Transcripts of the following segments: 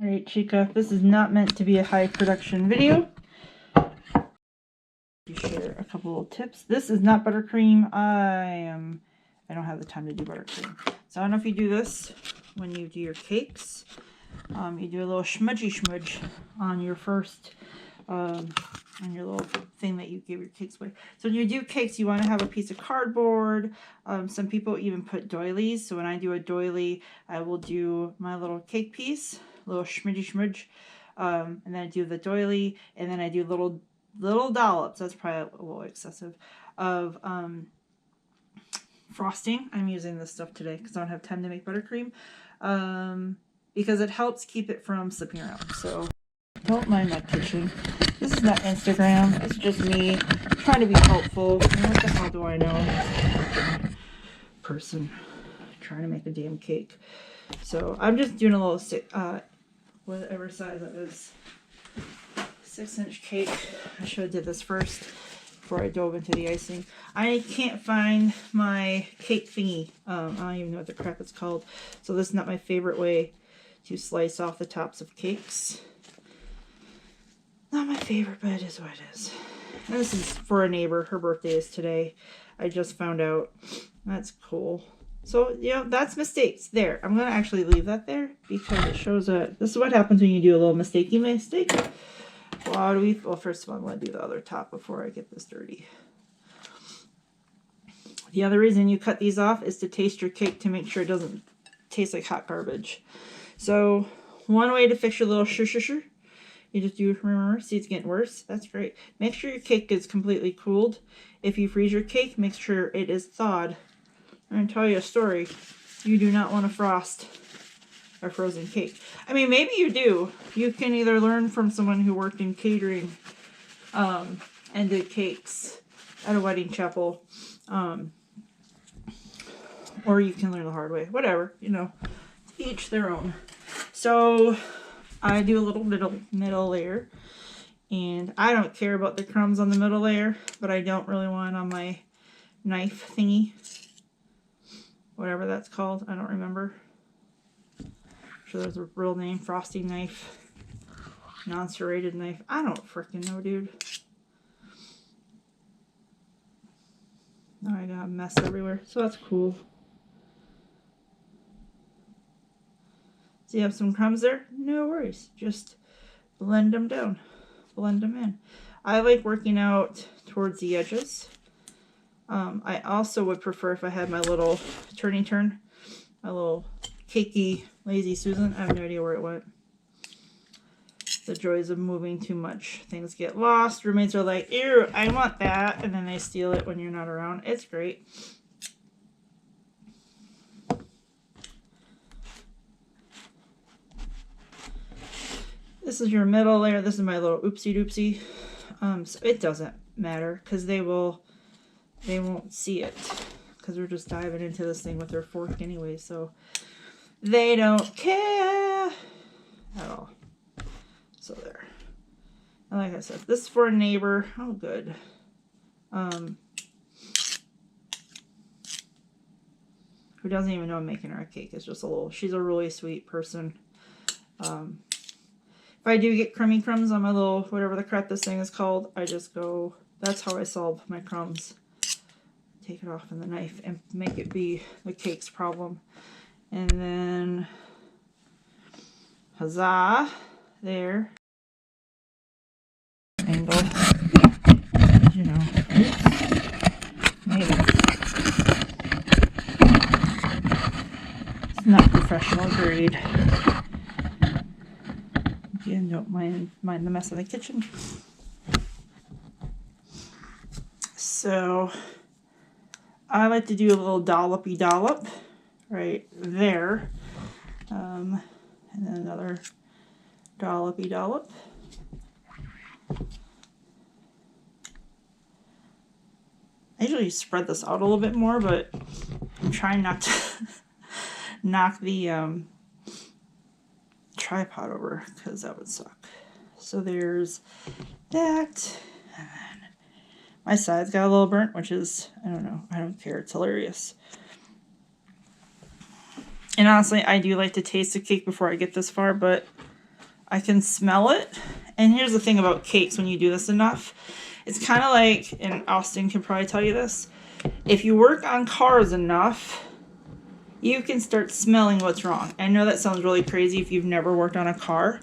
Alright, Chica, this is not meant to be a high production video. You share a couple of tips. This is not buttercream. I don't have the time to do buttercream. So I don't know if you do this when you do your cakes. You do a little smudge on your first, on your little thing that you give your cakes with. So when you do cakes, you want to have a piece of cardboard. Some people even put doilies. So when I do a doily, I will do my little cake piece, little smudge, and then I do the doily, and then I do little dollops. That's probably a little excessive of frosting. I'm using this stuff today because I don't have time to make buttercream. Because it helps keep it from slipping around. So don't mind my kitchen. This is not Instagram. It's just me trying to be helpful. And what the hell do I know? Person trying to make a damn cake. So I'm just doing a little whatever size it is, 6-inch cake. I should have did this first before I dove into the icing. I can't find my cake thingy. I don't even know what the crap it's called. So this is not my favorite way to slice off the tops of cakes. Not my favorite, but it is what it is. And this is for a neighbor. Her birthday is today. I just found out. That's cool. So, that's mistakes. There. I'm going to actually leave that there because it shows that this is what happens when you do a little mistake. Well, first of all, I'm going to do the other top before I get this dirty. The other reason you cut these off is to taste your cake to make sure it doesn't taste like hot garbage. So, one way to fix your little you just do, remember, see it's getting worse? That's great. Make sure your cake is completely cooled. If you freeze your cake, make sure it is thawed. I'm going to tell you a story. You do not want to frost a frozen cake. I mean, maybe you do. You can either learn from someone who worked in catering and did cakes at a wedding chapel, or you can learn the hard way. Whatever, each their own. So I do a little middle layer, and I don't care about the crumbs on the middle layer, but I don't really want on my knife thingy, whatever that's called. I don't remember. I'm sure there's a real name. Frosting knife, non-serrated knife. I don't freaking know, dude. Now I got a mess everywhere, so that's cool. So you have some crumbs there? No worries. Just blend them down. Blend them in. I like working out towards the edges. I also would prefer if I had my little turn, my little cakey Lazy Susan. I have no idea where it went. The joys of moving too much. Things get lost. Roommates are like, ew, I want that. And then they steal it when you're not around. It's great. This is your middle layer. This is my little oopsie doopsie. So it doesn't matter because they won't see it because we're just diving into this thing with their fork anyway. So they don't care at all. So there. And like I said, this is for a neighbor. Oh, good. Who doesn't even know I'm making her a cake. It's just she's a really sweet person. If I do get crummy crumbs on my little, whatever the crap this thing is called, I just go, that's how I solve my crumbs. Take it off in the knife and make it be the cake's problem. And then, huzzah, there. Angle, maybe. It's not professional grade. Again, don't mind the mess of the kitchen. So I like to do a little dollopy dollop right there, and then another dollopy dollop. I usually spread this out a little bit more, but I'm trying not to knock the tripod over because that would suck. So there's that. And then my sides got a little burnt, which is, I don't know, I don't care. It's hilarious. And honestly, I do like to taste the cake before I get this far, but I can smell it. And here's the thing about cakes, when you do this enough, it's kind of like, and Austin can probably tell you this, if you work on cars enough, you can start smelling what's wrong. I know that sounds really crazy if you've never worked on a car,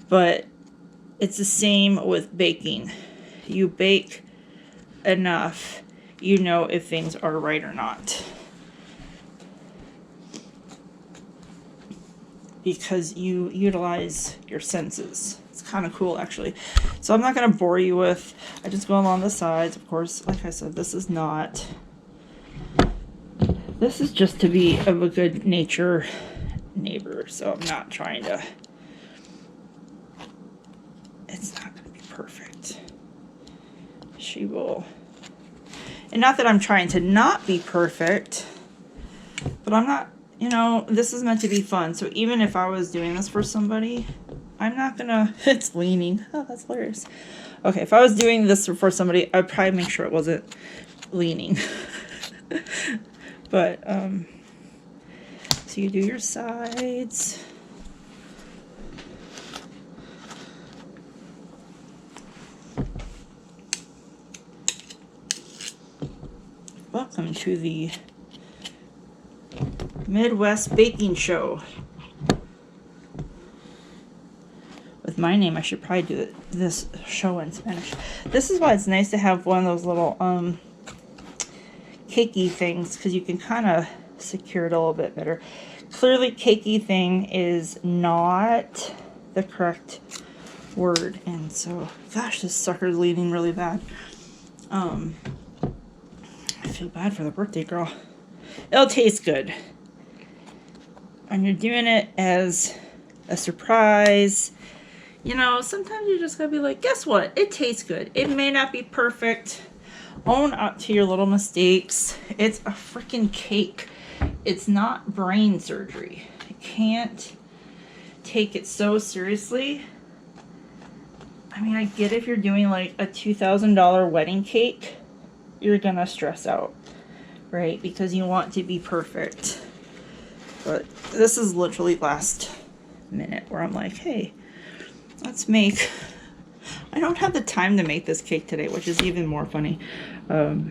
but it's the same with baking. You bake enough, you know if things are right or not. Because you utilize your senses. It's kind of cool, actually. So I'm not going to bore you with, I just go along the sides. Of course, like I said, this is just to be of a good nature neighbor. So I'm not trying to, it's not going to be perfect. She will, and not that I'm trying to not be perfect, but I'm not, you know, this is meant to be fun. So even if I was doing this for somebody, I'm not gonna, it's leaning. Oh, that's hilarious. Okay, if I was doing this for somebody, I'd probably make sure it wasn't leaning. But, so you do your sides. Welcome to the Midwest Baking Show. With my name, I should probably do this show in Spanish. This is why it's nice to have one of those little cakey things, because you can kind of secure it a little bit better. Clearly, cakey thing is not the correct word, and so, gosh, this sucker's leaning really bad. I feel bad for the birthday girl. It'll taste good. And you're doing it as a surprise. You know, sometimes you just gotta be like, guess what? It tastes good. It may not be perfect. Own up to your little mistakes. It's a freaking cake. It's not brain surgery. You can't take it so seriously. I mean, I get if you're doing like a $2,000 wedding cake, you're gonna stress out, right? Because you want to be perfect. But this is literally last minute where I'm like, hey, let's make, I don't have the time to make this cake today, which is even more funny. Oh,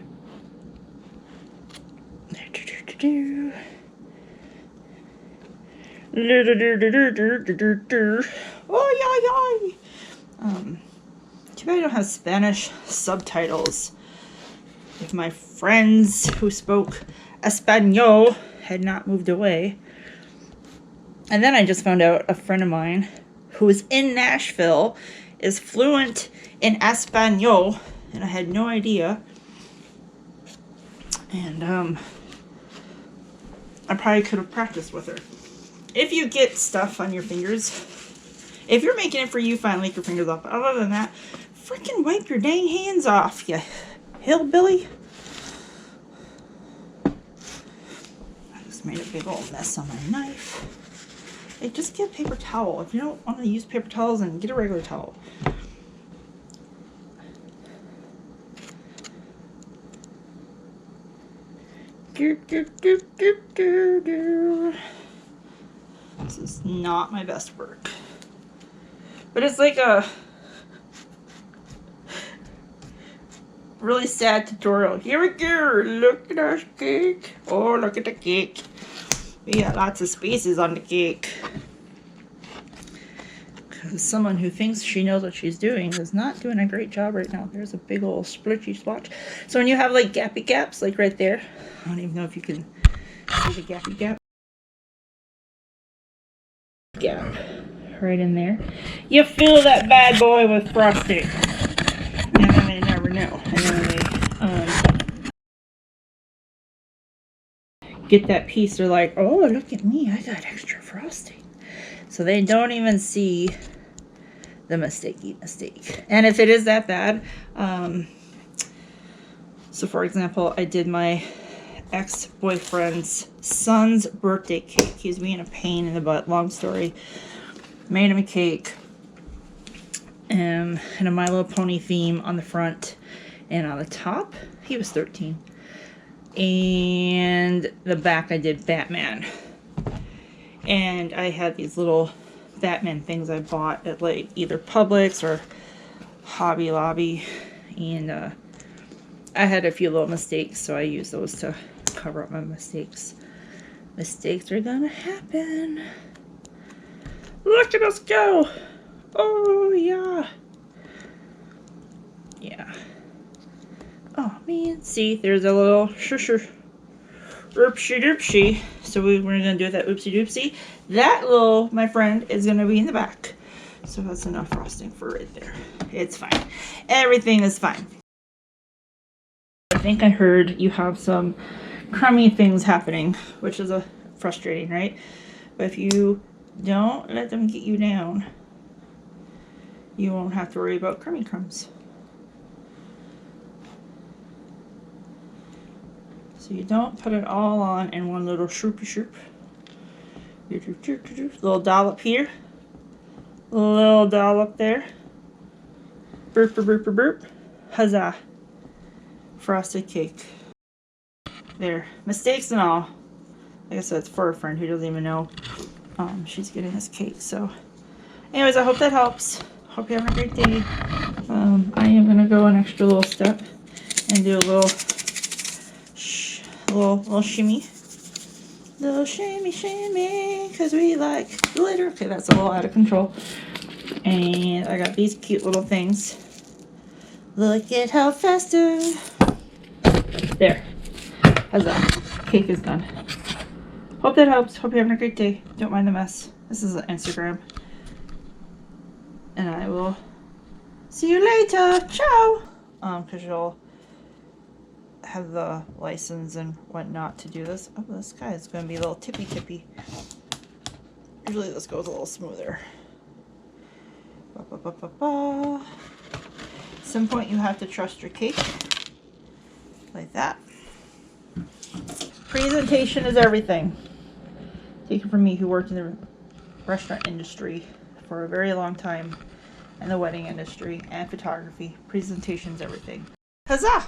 yeah. Too bad I don't have Spanish subtitles. If my friends who spoke Espanol had not moved away. And then I just found out a friend of mine who is in Nashville is fluent in Espanol, and I had no idea. And I probably could have practiced with her. If you get stuff on your fingers, if you're making it for you, fine, lick your fingers off. But other than that, freaking wipe your dang hands off, you hillbilly. I just made a big old mess on my knife. Hey, just get a paper towel. If you don't want to use paper towels, then get a regular towel. This is not my best work. But it's like a really sad tutorial. Here we go. Look at our cake. Oh, look at the cake. We got lots of spaces on the cake. Because someone who thinks she knows what she's doing is not doing a great job right now. There's a big old splitchy splotch. So when you have like gappy gaps, like right there, I don't even know if you can see the gappy gap. Gap right in there. You fill that bad boy with frosting. And then they never know. And then they get that piece, they're like, oh, look at me, I got extra frosting. So they don't even see the mistake. And if it is that bad, so for example, I did my ex-boyfriend's son's birthday cake. He's being a pain in the butt, long story. Made him a cake and a My Little Pony theme on the front, and on the top, he was 13. And the back I did Batman. And I had these little Batman things I bought at like either Publix or Hobby Lobby, and I had a few little mistakes, so I used those to cover up my mistakes. Mistakes are gonna happen. Look at us go! Oh yeah, yeah. Oh man, see, there's a little oopsie doopsie. So we're gonna do that oopsie doopsie. That little, my friend, is gonna be in the back. So that's enough frosting for right there. It's fine. Everything is fine. I think I heard you have some crummy things happening, which is frustrating, right? But if you don't let them get you down, you won't have to worry about crummy crumbs. So you don't put it all on in one little shroopy shroop. Little dollop here. Little dollop there. Burp, burp, burp, burp, burp. Huzzah. Frosted cake. There. Mistakes and all. Like I said, it's for a friend who doesn't even know she's getting this cake. So, anyways, I hope that helps. Hope you're having a great day. I am going to go an extra little step and do a little shimmy. Little shimmy, shimmy, because we like glitter. Okay, that's a little out of control. And I got these cute little things. Look at how festive. There. How's that? Cake is done. Hope that helps. Hope you're having a great day. Don't mind the mess. This is an Instagram. And I will see you later. Ciao. Because you'll have the license and whatnot to do this. Oh, this guy is going to be a little tippy. Usually this goes a little smoother. At some point you have to trust your cake. Like that. Presentation is everything. Take it from me, who worked in the restaurant industry for a very long time, and the wedding industry, and photography. Presentation's everything. Huzzah!